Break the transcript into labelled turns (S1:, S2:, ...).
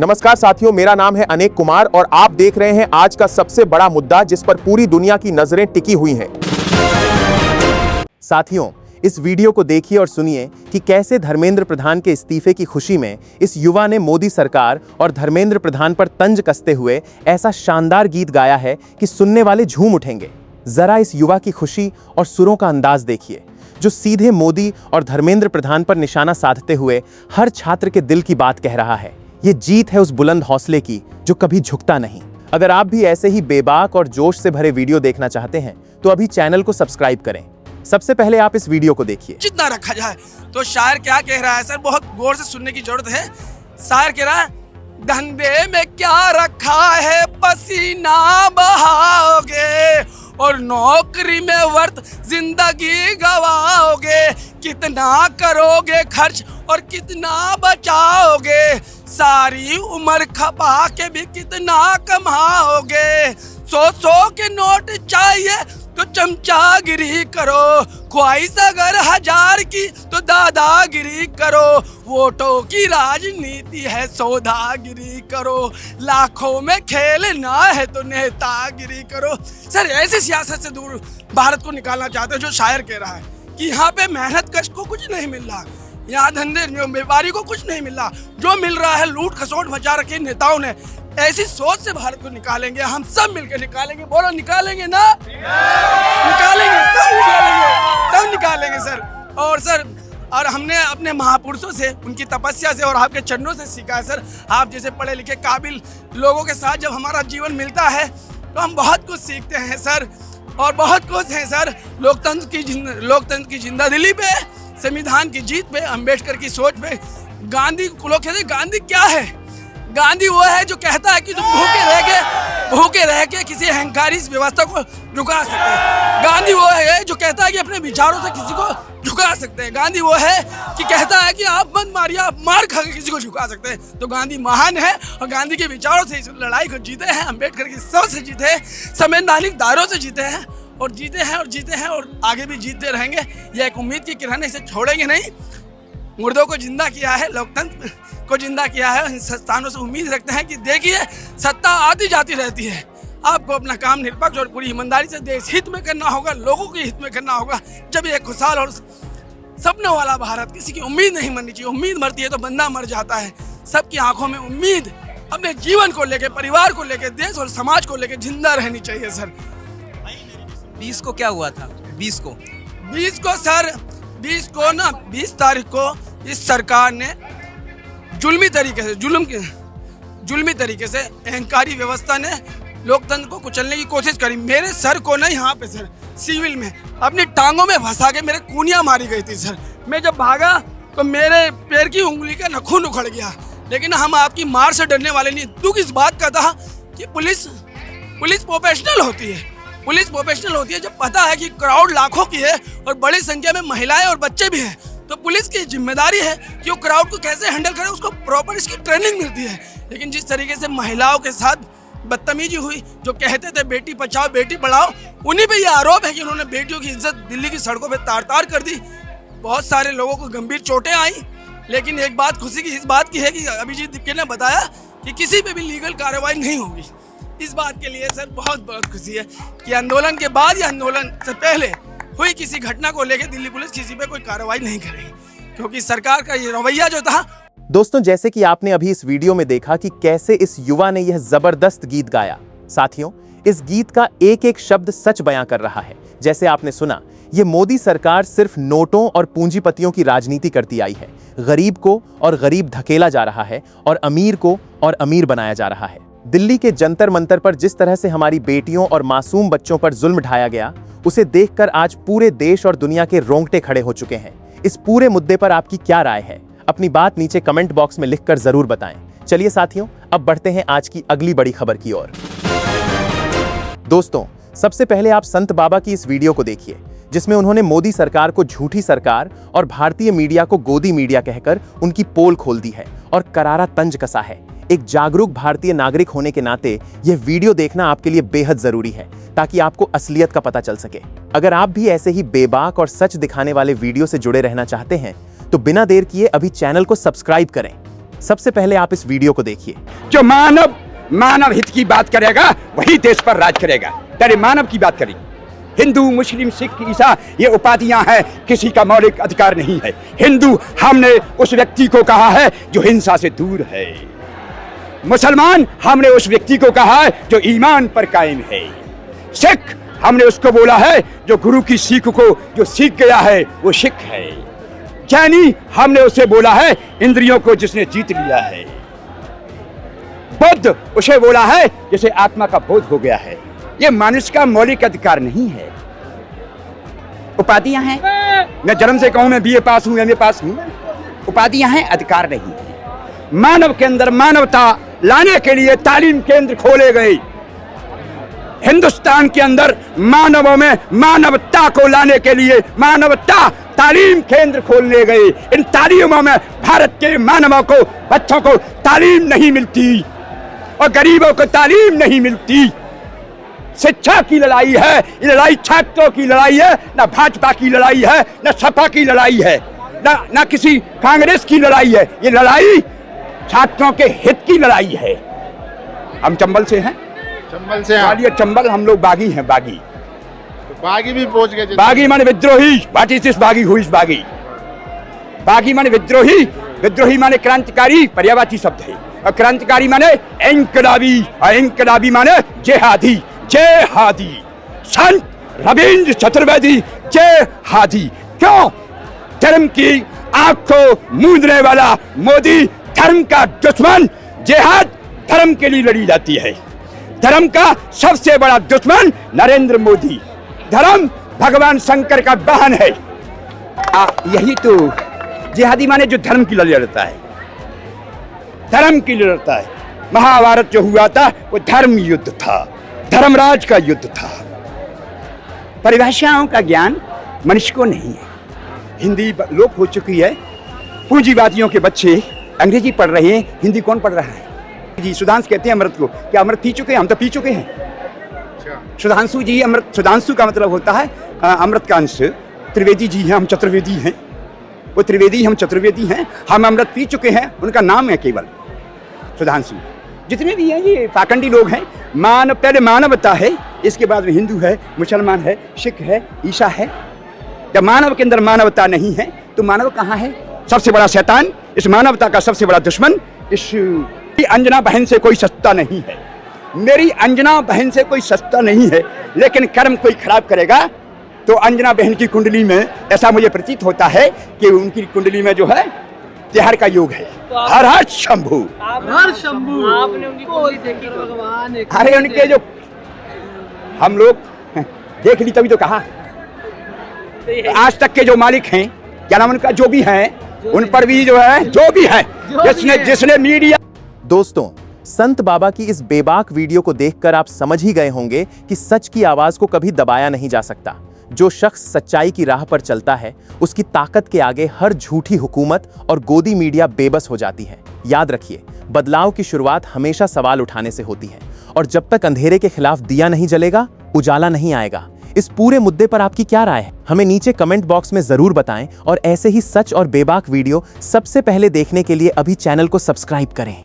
S1: नमस्कार साथियों, मेरा नाम है अनेक कुमार और आप देख रहे हैं आज का सबसे बड़ा मुद्दा जिस पर पूरी दुनिया की नजरें टिकी हुई हैं। साथियों, इस वीडियो को देखिए और सुनिए कि कैसे धर्मेंद्र प्रधान के इस्तीफे की खुशी में इस युवा ने मोदी सरकार और धर्मेंद्र प्रधान पर तंज कसते हुए ऐसा शानदार गीत गाया है कि सुनने वाले झूम उठेंगे। जरा इस युवा की खुशी और सुरों का अंदाज देखिए, जो सीधे मोदी और धर्मेंद्र प्रधान पर निशाना साधते हुए हर छात्र के दिल की बात कह रहा है। ये जीत है उस बुलंद हौसले की जो कभी झुकता नहीं। अगर आप भी ऐसे ही बेबाक और जोश से भरे वीडियो देखना चाहते हैं तो अभी चैनल को सब्सक्राइब करें। सबसे पहले आप इस वीडियो को देखिए।
S2: जितना रखा जाए तो शायर क्या कह रहा है सर, बहुत गौर से सुनने की जरूरत है। शायर कह रहा है, धंधे में क्या रखा है पसीना बहाओगे और नौकरी में वर्त जिंदगी गवाओगे, कितना करोगे खर्च और कितना बचाओगे, सारी उम्र खपा के भी कितना कमाओगे, 100 के नोट चाहिए तो चमचागिरी करो, ख्वाहिश अगर 1000 की तो दादागिरी करो, वोटों की राजनीति है सौदागिरी करो, लाखों में खेलना है तो नेतागिरी करो। सर, ऐसी सियासत से दूर भारत को निकालना चाहते हैं जो शायर कह रहा है कि यहाँ पे मेहनत कश को कुछ नहीं मिल रहा, यहाँ धंधे व्यापारी को कुछ नहीं मिल रहा, जो मिल रहा है लूट खसोट मचा रखी नेताओं ने। ऐसी सोच से भारत को निकालेंगे, हम सब मिलकर निकालेंगे। बोलो, निकालेंगे ना? निकालेंगे, सब निकालेंगे सर। और सर, और हमने अपने महापुरुषों से, उनकी तपस्या से और आपके चरणों से सीखा है सर। आप जैसे पढ़े लिखे काबिल लोगों के साथ जब हमारा जीवन मिलता है तो हम बहुत कुछ सीखते हैं सर, और बहुत कुछ है सर। लोकतंत्र की जिंदादिली पे, संविधान की जीत पे, अंबेडकर की सोच पे। गांधी को लोग कहते हैं गांधी क्या है? गांधी वो है जो कहता है कि तुम भूखे रह के किसी अहंकारी इस व्यवस्था को झुका सकते हैं। गांधी वो है जो कहता है कि अपने विचारों से किसी को झुका सकते हैं। गांधी वो है कि कहता है कि आप मत मारिए, आप मार खा के किसी को झुका सकते हैं। तो गांधी महान है और गांधी के विचारों से इस लड़ाई को जीते हैं, अंबेडकर की सोच से जीते हैं, संवैधानिक दायरों से जीते हैं और जीते हैं और आगे भी जीतते रहेंगे। यह एक उम्मीद की किरण है, इसे छोड़ेंगे नहीं। मुर्दों को जिंदा किया है, लोकतंत्र को जिंदा किया है। इन संस्थानों से उम्मीद रखते हैं कि देखिए, सत्ता आती जाती रहती है, आपको अपना काम निष्पक्ष और पूरी ईमानदारी से देश हित में करना होगा, लोगों के हित में करना होगा। जब एक खुशहाल और सपनों वाला भारत, किसी की उम्मीद नहीं मरनी चाहिए। उम्मीद मरती है तो बंदा मर जाता है। सबकी आंखों में उम्मीद अपने जीवन को लेकर, परिवार को लेकर, देश और समाज को लेकर जिंदा रहनी चाहिए सर।
S3: 20 को क्या हुआ था? 20 तारीख को इस सरकार ने जुल्मी तरीके से अहंकारी व्यवस्था ने लोकतंत्र को कुचलने की कोशिश करी। मेरे सर को ना यहाँ पे सर सिविल में अपनी टांगों में फंसा के मेरे कूनियाँ मारी गई थी सर। मैं जब भागा तो मेरे पैर की उंगली का नखून उखड़ गया। लेकिन हम आपकी मार से डरने वाले नहीं। दुख इस बात का था कि पुलिस प्रोफेशनल होती है। पुलिस प्रोफेशनल होती है जब पता है कि क्राउड लाखों की है और बड़ी संख्या में महिलाएं और बच्चे भी हैं, तो पुलिस की जिम्मेदारी है कि वो क्राउड को कैसे हैंडल करे, उसको प्रॉपर इसकी ट्रेनिंग मिलती है। लेकिन जिस तरीके से महिलाओं के साथ बदतमीजी हुई, जो कहते थे बेटी बचाओ बेटी पढ़ाओ, उन्हीं पे ये आरोप है कि उन्होंने बेटियों की इज्जत दिल्ली की सड़कों पे तार-तार कर दी। बहुत सारे लोगों को गंभीर चोटें आई। लेकिन एक बात खुशी की इस बात की है कि अभिजीत दिक्के ने बताया कि किसी पे भी लीगल कार्रवाई नहीं होगी। इस बात के लिए सर बहुत खुशी है कि आंदोलन के बाद या आंदोलन से पहले हुई किसी घटना को लेकर दिल्ली पुलिस किसी पे कोई कार्रवाई नहीं करेगी, क्योंकि सरकार का ये रवैया जो था।
S1: दोस्तों, जैसे कि आपने अभी इस वीडियो में देखा कि कैसे इस युवा ने यह जबरदस्त गीत गाया। साथियों, इस गीत का एक एक शब्द सच बयां कर रहा है। जैसे आपने सुना, ये मोदी सरकार सिर्फ नोटों और पूंजीपतियों की राजनीति करती आई है। गरीब को और गरीब धकेला जा रहा है और अमीर को और अमीर बनाया जा रहा है। दिल्ली के जंतर मंतर पर जिस तरह से हमारी बेटियों और मासूम बच्चों पर जुल्म ढाया गया, उसे देखकर आज पूरे देश और दुनिया के रोंगटे खड़े हो चुके हैं। इस पूरे मुद्दे पर आपकी क्या राय है? अपनी बात नीचे कमेंट बॉक्स में लिखकर जरूर बताएं। चलिए साथियों, अब बढ़ते हैं आज की अगली बड़ी खबर की ओर। दोस्तों, सबसे पहले आप संत बाबा की इस वीडियो को देखिए, जिसमें उन्होंने मोदी सरकार को झूठी सरकार और भारतीय मीडिया को गोदी मीडिया कहकर उनकी पोल खोल दी है और करारा तंज कसा है। एक जागरूक भारतीय नागरिक होने के नाते यह वीडियो देखना आपके लिए बेहद जरूरी है, ताकि आपको असलियत का पता चल सके। अगर आप भी ऐसे ही बेबाक और सच दिखाने वाले वीडियो से जुड़े रहना चाहते हैं तो बिना देर किए अभी चैनल को सब्सक्राइब करें सबसे पहले आप इस वीडियो को देखिए।
S4: जो मानव हित की बात करेगा वही देश पर राज करेगा। तेरे मानव की बात करें। हिंदू, मुस्लिम, सिख, ईसा ये उपाधियां हैं, किसी का मौलिक अधिकार नहीं है। हिंदू हमने उस व्यक्ति को कहा है जो हिंसा से दूर है। मुसलमान हमने उस व्यक्ति को कहा है जो ईमान पर कायम है। सिख हमने उसको बोला है जो गुरु की सीख को जो सीख गया है वो सिख है। जैनी हमने उसे बोला है इंद्रियों को जिसने जीत लिया है। बुद्ध उसे बोला है जिसे आत्मा का बोध हो गया है। ये मनुष्य का मौलिक अधिकार नहीं है, उपाधियां हैं। मैं जन्म से कहूं मैं बीए पास हूं, एमए पास हूं, उपाधियां हैं, अधिकार नहीं है। मानव के अंदर मानवता लाने के लिए तालीम केंद्र खोले गए। हिंदुस्तान के अंदर मानवों में मानवता को लाने के लिए मानवता तालीम केंद्र खोलने गए। इन तालीमों में भारत के मानवों को, बच्चों को तालीम नहीं मिलती और गरीबों को तालीम नहीं मिलती। शिक्षा की लड़ाई है, ये लड़ाई छात्रों की लड़ाई है, ना भाजपा की लड़ाई है, ना सपा की लड़ाई है, ना किसी कांग्रेस की लड़ाई है। ये लड़ाई छात्रों के हित की लड़ाई है। हम चंबल से हैं,
S5: चंबल से
S4: ग्वालियर चंबल, हम लोग बागी हैं। बागी
S5: बागी भी पहुंच गए।
S4: बागी माने विद्रोही। व्हाट इज दिस बागी? हु इज बागी? बागी माने विद्रोही। विद्रोही माने क्रांतिकारी, पर्यायवाची शब्द है। और क्रांतिकारी माने इंकलाबी, और इंकलाबी माने जेहादी। जेहादी संत रविंद्र चतुर्वेदी जेहादी। क्यों? धर्म की आंख को मूंदने वाला मोदी धर्म का दुश्मन। जेहाद धर्म के लिए लड़ी जाती है। धर्म का सबसे बड़ा दुश्मन नरेंद्र मोदी। धर्म भगवान शंकर का वाहन है। यही तो जिहादी माने जो धर्म की लड़ाई लड़ता है, धर्म की लड़ाई लड़ता है। महाभारत जो हुआ था वो धर्म युद्ध था, धर्मराज का युद्ध था। परिभाषाओं का ज्ञान मनुष्य को नहीं है। हिंदी लोप हो चुकी है। पूंजीवादियों के बच्चे अंग्रेजी पढ़ रहे हैं, हिंदी कौन पढ़ रहा है? जी सुधांशु कहते हैं अमृत को। क्या अमृत पी चुके हैं? हम तो पी चुके हैं। सुधांशु जी अमृत, सुधांशु का मतलब होता है अमृत का अंश। त्रिवेदी जी हैं, हम चतुर्वेदी हैं। वो त्रिवेदी, हम चतुर्वेदी हैं। हम अमृत पी चुके हैं, उनका नाम है केवल सुधांशु। जितने भी हैं ये पाखंडी लोग हैं। पहले मानवता है, इसके बाद में हिंदू है, मुसलमान है, सिख है, ईसा है। जब मानव के अंदर मानवता नहीं है तो मानव कहाँ है? सबसे बड़ा शैतान, इस मानवता का सबसे बड़ा दुश्मन। इस अंजना बहन से कोई सस्ता नहीं है। मेरी अंजना बहन से कोई सस्ता नहीं है। लेकिन कर्म कोई खराब करेगा तो अंजना बहन की कुंडली में ऐसा मुझे प्रतीत होता है कि उनकी कुंडली में जो है तिहार का योग है। हर हर शंभू,
S6: हर शंभू। आपने उनकी कुंडली देखी भगवान?
S4: अरे उनके जो हम लोग देख ली तभी तो कहा। आज तक के जो मालिक हैं, क्या नाम उनका, जो भी हैं, उन पर भी जो है, जो भी है, जिसने मीडिया।
S1: दोस्तों, संत बाबा की इस बेबाक वीडियो को देखकर आप समझ ही गए होंगे कि सच की आवाज को कभी दबाया नहीं जा सकता। जो शख्स सच्चाई की राह पर चलता है उसकी ताकत के आगे हर झूठी हुकूमत और गोदी मीडिया बेबस हो जाती है। याद रखिए, बदलाव की शुरुआत हमेशा सवाल उठाने से होती है और जब तक अंधेरे के खिलाफ दिया नहीं जलेगा, उजाला नहीं आएगा। इस पूरे मुद्दे पर आपकी क्या राय है? हमें नीचे कमेंट बॉक्स में जरूर बताएं और ऐसे ही सच और बेबाक वीडियो सबसे पहले देखने के लिए अभी चैनल को सब्सक्राइब करें।